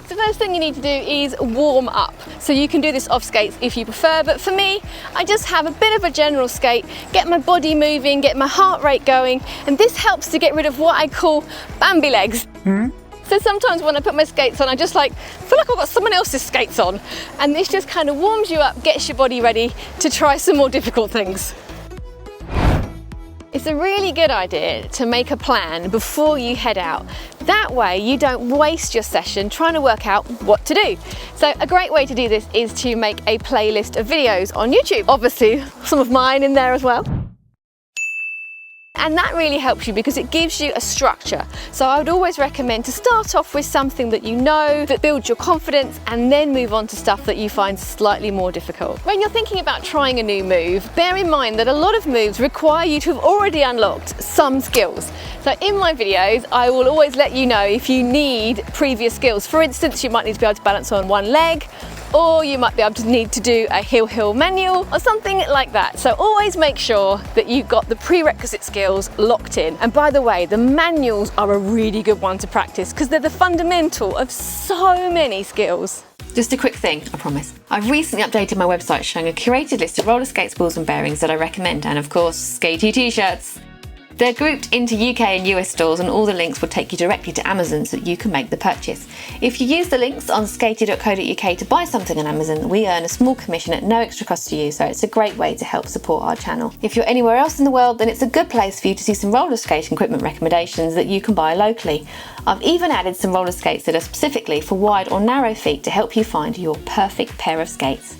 So the first thing you need to do is warm up. So you can do this off skates if you prefer, but for me, I just have a bit of a general skate, get my body moving, get my heart rate going, and this helps to get rid of what I call Bambi legs. So sometimes when I put my skates on, I just feel like I've got someone else's skates on, and this just kind of warms you up, gets your body ready to try some more difficult things. It's a really good idea to make a plan before you head out. That way you don't waste your session trying to work out what to do. So a great way to do this is to make a playlist of videos on YouTube. Obviously, some of mine in there as well. And that really helps you because it gives you a structure. So I would always recommend to start off with something that you know, that builds your confidence, and then move on to stuff that you find slightly more difficult. When you're thinking about trying a new move, bear in mind that a lot of moves require you to have already unlocked some skills. So in my videos, I will always let you know if you need previous skills. For instance, you might need to be able to balance on one leg, or you might be able to need to do a heel manual or something like that. So always make sure that you've got the prerequisite skills locked in. And by the way, the manuals are a really good one to practice because they're the fundamental of so many skills. Just a quick thing, I promise. I've recently updated my website showing a curated list of roller skates, balls and bearings that I recommend, and of course, Skatie t-shirts. They're grouped into UK and US stores, and all the links will take you directly to Amazon so that you can make the purchase. If you use the links on skatie.co.uk to buy something on Amazon, we earn a small commission at no extra cost to you, so it's a great way to help support our channel. If you're anywhere else in the world, then it's a good place for you to see some roller skating equipment recommendations that you can buy locally. I've even added some roller skates that are specifically for wide or narrow feet to help you find your perfect pair of skates.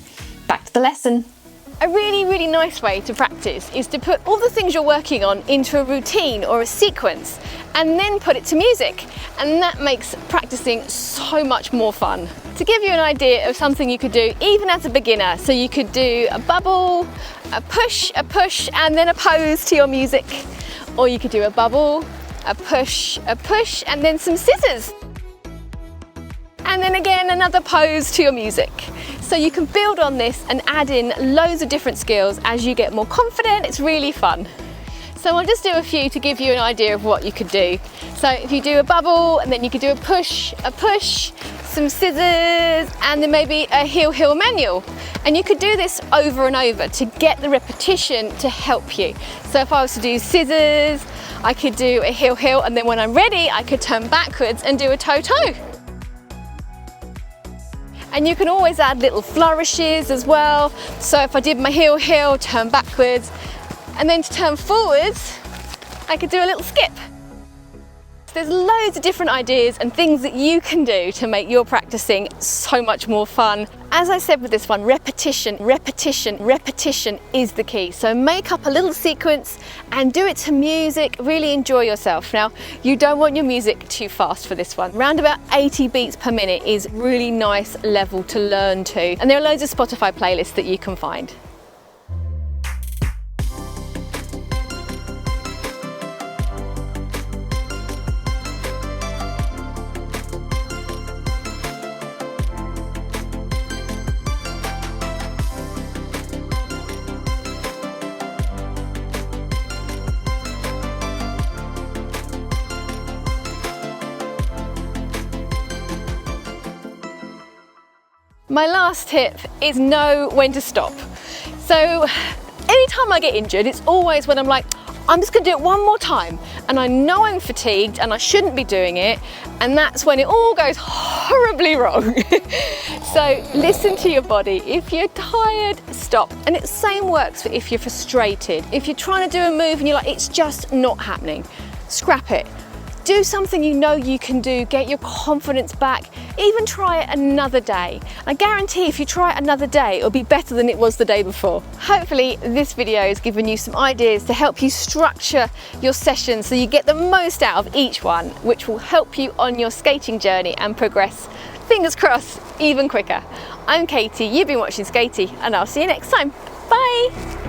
Back to the lesson. A really nice way to practice is to put all the things you're working on into a routine or a sequence and then put it to music, and that makes practicing so much more fun. To give you an idea of something you could do even as a beginner, so you could do a bubble, a push, and then a pose to your music, or you could do a bubble, a push, and then some scissors. And then again, another pose to your music. So you can build on this and add in loads of different skills as you get more confident. It's really fun. So I'll just do a few to give you an idea of what you could do. So if you do a bubble, and then you could do a push, some scissors, and then maybe a heel manual. And you could do this over and over to get the repetition to help you. So if I was to do scissors, I could do a heel, and then when I'm ready, I could turn backwards and do a toe-toe. And you can always add little flourishes as well. So if I did my heel, turn backwards, and then to turn forwards, I could do a little skip. There's loads of different ideas and things that you can do to make your practicing so much more fun. As I said with this one, repetition is the key. So make up a little sequence and do it to music, really enjoy yourself. Now, you don't want your music too fast for this one. Around about 80 beats per minute is a really nice level to learn to. And there are loads of Spotify playlists that you can find. My last tip is know when to stop. So anytime I get injured, it's always when I'm like, I'm just gonna do it one more time, and I know I'm fatigued and I shouldn't be doing it, and that's when it all goes horribly wrong. So listen to your body. If you're tired, stop. And the same works for if you're frustrated. If you're trying to do a move and you're like, it's just not happening, scrap it. Do something you know you can do, get your confidence back, even try it another day. I guarantee if you try it another day, it'll be better than it was the day before. Hopefully this video has given you some ideas to help you structure your sessions so you get the most out of each one, which will help you on your skating journey and progress, fingers crossed, even quicker. I'm Katie, you've been watching Skatie, and I'll see you next time. Bye!